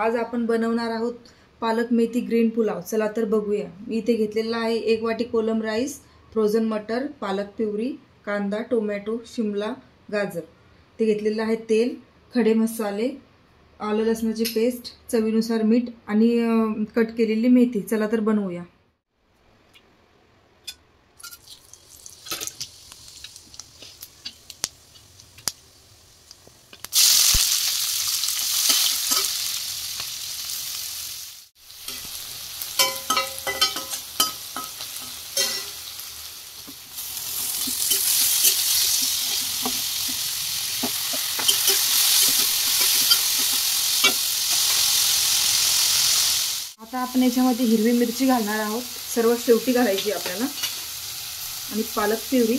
आज आपण बनवणार आहोत पालक मेथी ग्रीन पुलाव। चला तर बघूया। मी इथे घेतलेला आहे 1 वाटी कोलम राईस, फ्रोझन मटर, पालक प्युरी, कांदा, टोमॅटो, शिमला, गाजर। ते घेतलेलं आहे तेल, खडे मसाले, आलं लसणाची पेस्ट, चवीनुसार मीठ आणि कट केलेली मेथी। चला तर बनवूया। आता आपण याच्यामध्ये हिरवी मिरची घालणार आहोत, सर्व शेवटी घालायची आपल्याला, आणि पालक प्युरी,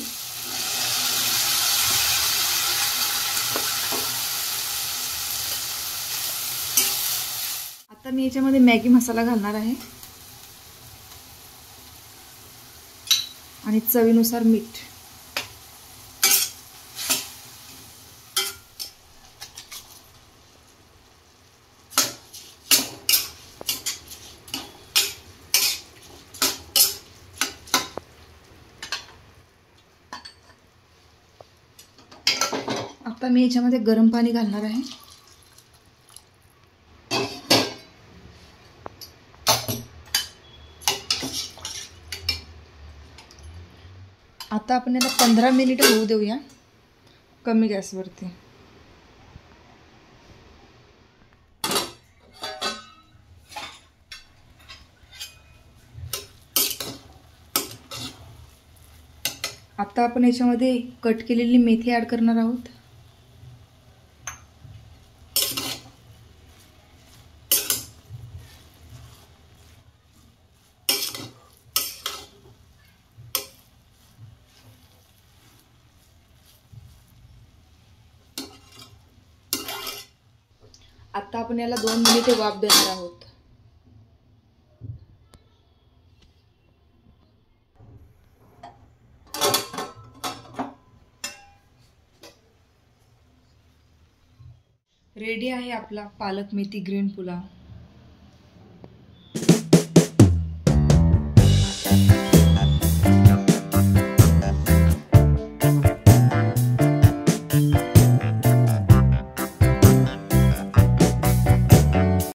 आता मी याच्यामध्ये मॅगी मसाला घालणार आहे आणि चवीनुसार मीठ। आता मी याच्यामध्ये गरम पाणी घालणार आहे। आता आपण याला 15 मिनिट होऊ देऊया कमी गॅसवरती। आता आपण याच्यामध्ये कट केलेली मेथी ॲड करणार आहोत। आता आपण याला 2 मिनिटे वाफ देणार आहोत। रेडी आहे आपला पालक मेथी ग्रीन पुलाव।